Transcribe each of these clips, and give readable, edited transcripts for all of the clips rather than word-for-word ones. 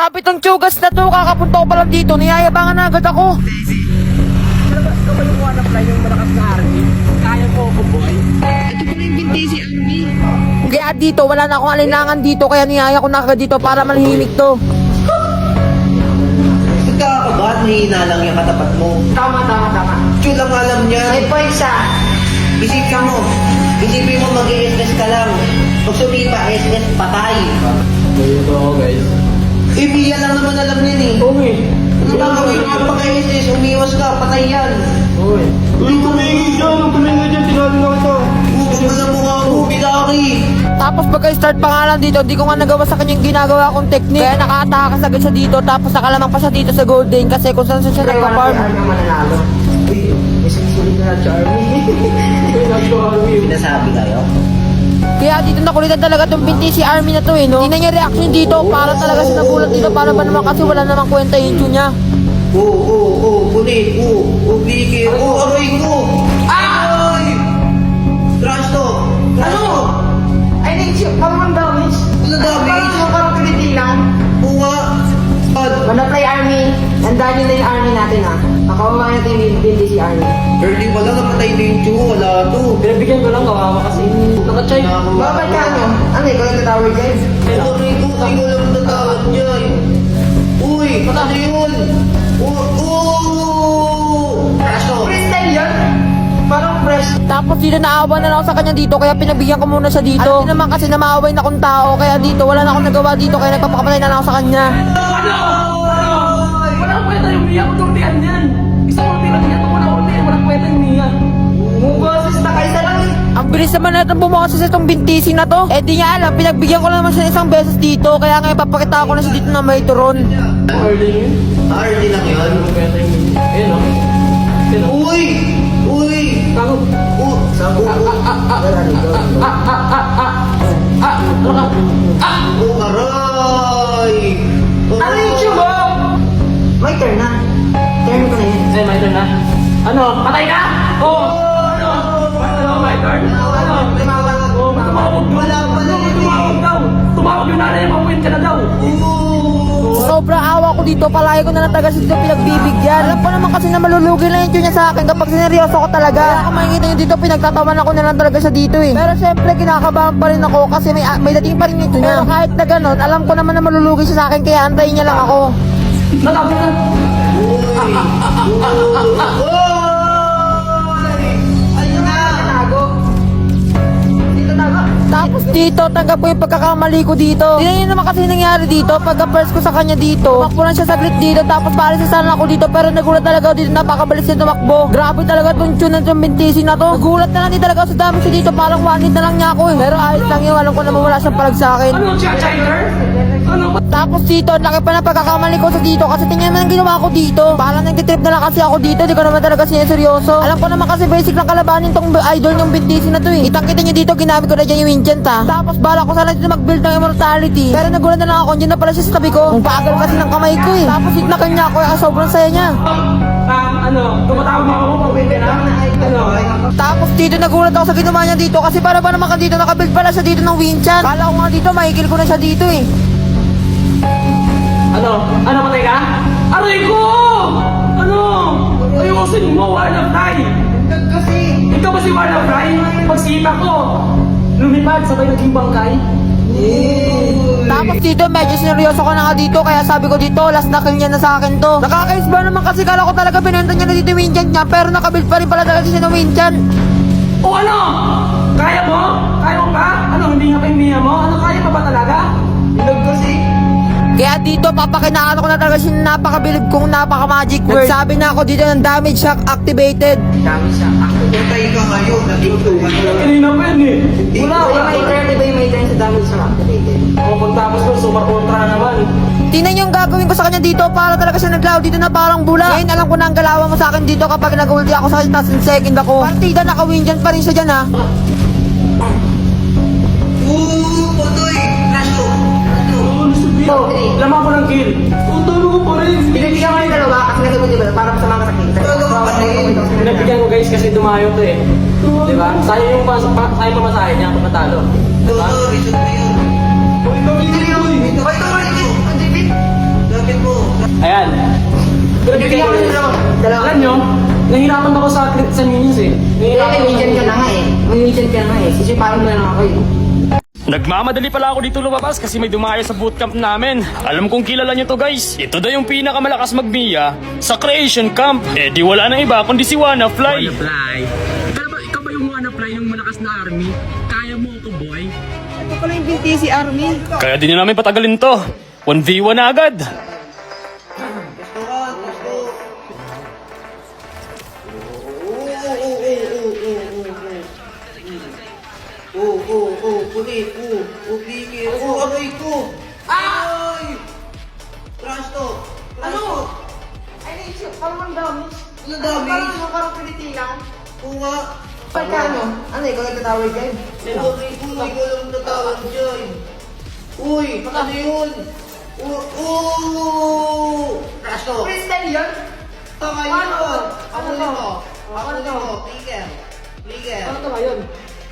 Grabe tong tsugas na to, kakapunta ko pa lang dito, niyayabangan na agad ako. Ikaw ba yung wanap lang yung malakas na army? Kaya mo ako, boy. Ito pala yung Vintesi Army. Kaya dito, wala na akong alinlangan dito, kaya niyaya ko na agad dito para manahimik to. Nagkakabahan, mahina lang yung katapat mo. Tama. Yun lang alam niya. May point siya. Isipin mo mag-i-SS ka lang. Pag sumipa, SS, patay. Ito ako, guys. Ibiya lang naman alam niyan eh. Okay. Ano ba gawin mo pag-i-SS, umiwas ka, patay yan. Okay. Uy, tumingin dyan, tinalo na kita. Huwag mo na mukha mo, bilaki. Tapos pagka-start pa nga lang dito, di ko nga nagawa sa kanyang ginagawa kong technique. Kaya nakatakas agad siya dito, tapos nakalamang pa siya dito sa Golden kasi kung saan siya nagpa-farm. mananalo. Uy, may sulit na sa army. Sinasabi kayo? Kaya dito nakulitan talaga tong Vintesi Army na to eh, no? Tingnan niya reaction dito, para talaga siya nagulat dito, para ba naman kasi wala namang kwenta yung tune niya. Kunin, bigay, aray ko. Ay! Trash to. Ano? I think siya, parang damage. Ano damage? Parang pinitilan. Bunga. Manaply army. Tandaan nyo na yung army natin ha. Nakawawa natin yung Vintesi Army. Early pa lang, napatay na yung Chu, wala to. Pinabigyan ko lang, kawawa kasi. Nakachay. Bakit ka ano? Ano, ikaw yung tatawag dyan? Aray ko, ikaw lang tatawad niya. Uy, ano yun? Trash to. Freestyle yun? Parang fresh. Tapos dito naawa na lang ako sa kanya dito, kaya pinabigyan ko muna siya dito. Ano naman kasi namaaway na akong tao, kaya dito wala na akong nagawa dito, kaya nagpapakapatay na lang ako sa kanya. Walang kwenta yung Mia kung turtihan yan. Isang ulti lang yan. Kung walang ulti, walang kwenta yung Mia. Mubasis na kaisa lang eh. Ang bilis naman natin bumoses itong Vintesi na to. Eh di niya alam, pinagbigyan ko na naman siya isang beses dito, kaya ngayon papakita ko na siya dito na may turon. Early yun. Early lang yun. Kwenta yung Mia. Ayun o. Ayun o. Uy! Takot. Sabu. Aray! Ano yung tsubo? My turn na. Turn ko na yun. Eh, my turn na. Ano? Patay ka? Oo. Ano? My turn? Ano? Oo, tumawag. Wala pala yun eh. Tumawag daw. Tumawag yung nanay mo. Win ka na daw. Sobra awa ko dito, palagi ko na lang talaga siya dito pinagbibigyan. Alam ko naman kasi na malulugi lang yung tune niya sa akin kapag sineryoso ko talaga. Kaya ako makikita nyo dito, pinagtatawan ako na lang talaga siya dito eh. Pero syempre, kinakabahan pa rin ako kasi may dating pa rin yung tune niya. Pero kahit na ganun, alam ko naman na malulugi siya sa akin, kaya antayin niya lang ako. Natapos na. Ayun na! Tapos dito, tanggap ko yung pagkakamali ko dito. Tingnan nyo naman kasi nangyari dito. Pagka first ko sa kanya dito, tumakbo lang siya saglit dito. Tapos paalis na sana ako dito. Pero nagulat talaga ako dito, napakabilis niya tumakbo. Grabe talaga itong tune ng Vintesi na to. Nagulat na lang din talaga ako sa dami siya dito. Parang one hit na lang niya ako eh. Pero ayos lang yun, alam ko naman wala siyang palag sa akin. Ano? Chinder? Ano? Tapos dito, laki pa na pagkakamali ko sa dito. Kasi tingnan mo ang ginawa ko dito. Parang nagtitrip na lang kasi ako dito. Di ko naman talaga seryoso. Alam ko naman kasi basic lang kalabanin tong idol yung Vintesi na to eh. Kitang-kita nyo dito, ginamit ko na dyan yung Winchant ha. Tapos bala ko sana dito mag-build ng immortality. Pero nagulat na lang ako, dyan na pala siya sa tabi ko. Ang bagal kasi ng kamay ko eh. Tapos hit na kanya ako, sobrang saya niya. Ano? Tumatawag mo ako. Pag-win ka na. Ano? Tapos dito nagulat ako sa ginawa niya dito. Kasi para ba naman ka dito, nakabuild pala siya dito ng Winchant. Kala ko nga dito, mahigil ko na siya dito eh. Ano? Ano, patay ka? Aray ko! Ano? Ayusin mo, Warn of Fry! Kasi... Ikaw ba si Warn of Fry? Pagsita ko, lumipad, sabay naging bangkay. Tapos dito, medyo seryoso ko na nga dito. Kaya sabi ko dito, last na kill niya na sa akin to. Nakakais ba naman kasi kala ko talaga binenta niya na dito yung Winchant niya. Pero nakabuild pa rin pala talaga siya ng Winchant. O ano? Kaya mo? Kaya mo ba? Ano, hindi nga pa yung Mia mo? Ano, kaya pa ba talaga? Ilag kasi. Kaya dito, papakinaan ko na talaga siya napakabilib kong napaka-magic word. Nagsabi na ako dito ng damage shock activated. Dami siya. Patay ka ngayon, natutuhan ka. Kanina pa yun eh. Wala. May turn, di ba yung may turn sa damage na activated? O pagtapos ko, super ultra na naman. Tingnan yung gagawin ko sa kanya dito para talaga siya naglaw dito na parang bula. Ngayon alam ko na ang galawan mo sa akin dito kapag nag-ulti ako sa kanya tapos in second ako. Partida naka-win dyan pa rin siya dyan ha. Patay! Trash to! Ito, laman ko ng kill. Ang dami ko pa rin. Pinabigyan ko yung dalawa kasi nagawin di ba? Para masama ka sa kita. Pinabigyan ko guys kasi dumayo to eh. Diba? Sayang pamasahin niya kung natalo. Diba? Reset na yun. Uy, kami yan. Pero Bibigyan ko ng dalawa. alam nyo, nahihirapan ako sa minions eh. Nahihirapan May agent ka na nga eh. May agent ka na nga eh. Sisipahin mo na lang ako eh. Nagmamadali pala ako dito lumabas kasi may dumayo sa bootcamp namin. Alam kong kilala nyo to guys. Ito daw yung pinakamalakas magmiya sa creation camp. Eh di wala nang iba kundi si Wanafly. Wanafly. Ikaw ba yung Wanafly, yung malakas na army? Kaya mo ito, boy? Ito pala yung binti si Army. Kaya di na namin patagalin to. 1v1 na agad. Pulit, bigil, aray ko! Ay! Trash to! Ano? Ay, naisip, parang ang dami. Ano dami? Parang pinitilan. Kuha! Pagkano? Ano, ikaw nagtatawag dyan? Aray ko, ikaw lang natawag dyan. Uy, ano yun? Trash to! Crystal yun? Tama yun! Ano to? Ako to! Legal! Ano to ngayon?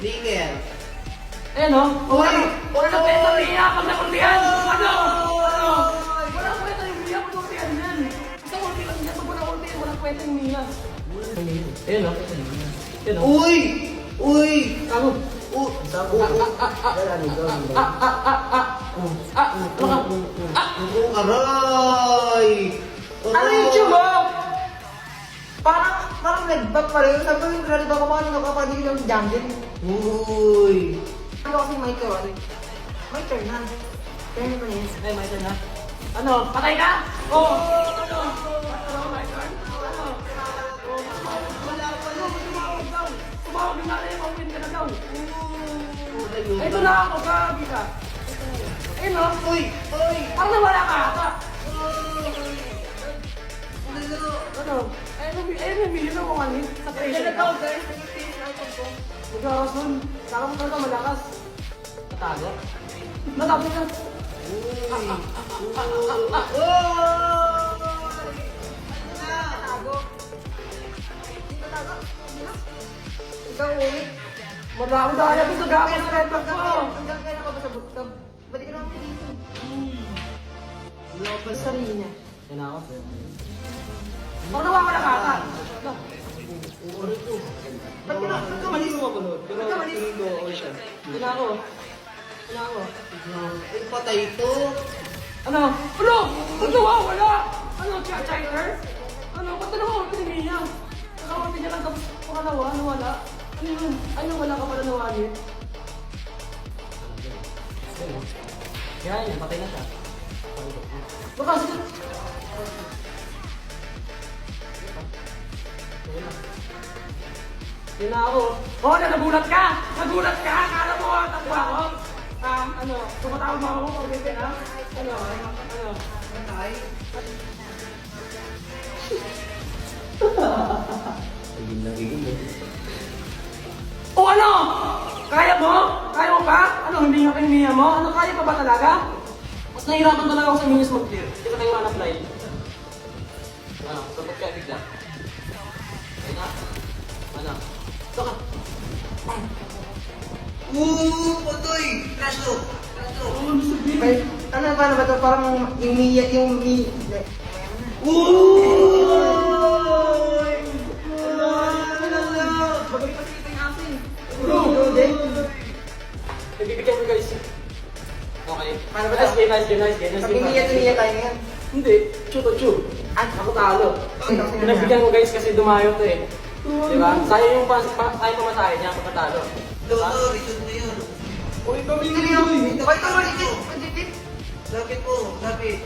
Legal! Ayan o. Uy! Wala na pwede sa liya pag nakuntihan. Ano? Wala pwede yung liya pag nakuntihan yan. Isang ulti lang yan. Pag wala ulti, wala pwede yung liya. Ayan o. Ayan o. Uy! Uy! Ano? Aray! Ano yung tube mo? Parang nag-back pa rin. Sabi ko yung grabe ba kumain ng kapatid ng jungle. Uy! Ano kasi may turn? May turn na. Turn mo na yun. Ay, my turn na. Ano? Patay ka? Oo. Ano? Ano, my turn? Ano? Tumawag yung nanay, mawin ka na daw. Ito na ako, gabi ka. Ayun o. Uy! Uy! Parang nawala ka ata. Ano? Ayun, may million ako kanina. Sa creation ka. Mag-aras nun. Saka mo talaga malakas. Natago? Natago ka. Ikaw uwi. Marami dahil ako sa gamit sa red bag ko. Hanggang kailan ka ba sa bootcamp? Ba't di ka naman dito? Local sarili niya. Yan ako, sir. Parang nawawala ka ata. Ba't ka malis? Pero tingin ko ako siya. Yan ako. Yan ako. Ay, patay ito! Ano? Ano? Ba't nawawala? Ano? Chiner? Ano? Ba't nawawala ka ni Mia? Nakawala niya lang tapos pangalawa, nawala. Ano yun? Ay, nawala ka pala nawali. Yan, patay na siya. Baka sige. Yun na ako. Oh, nagulat ka! Nagulat ka! Akala mo, takbo ako. Ano, tumatawag mo ako kung hindi na. Ano? Ay! O ano? Kaya mo? Kaya mo pa? Ano, hindi nga kinimiya mo? Ano, kaya pa ba talaga? Mas nahihirapan talaga ako sa minis mag-clear. Hindi ko tayo man-apply. Ano, sagot ka bigla. Ayun na. Ano? Ito ka. Patay! Trash to! Trash to! May- Ano, paano ba ito? Parang yung Mia, yung Mia. Babalik pa dito yung asin. Din. Nagbibigyan ko guys. Okay. Paano ba Nice ito? game, nice game, nice game. Nice Pag game. Mia to Mia tayo ngayon. Hindi. Chu to chu. Ako talo. Pinagbigyan ko guys kasi dumayo to eh. Diba? Sayang yung tayo pamasahe niya ako matalo. Diba? Lolo, return na yun! Uy, kami Hindi niyo. Bakit ka maligit? Maligit? Lapit po! Lapit!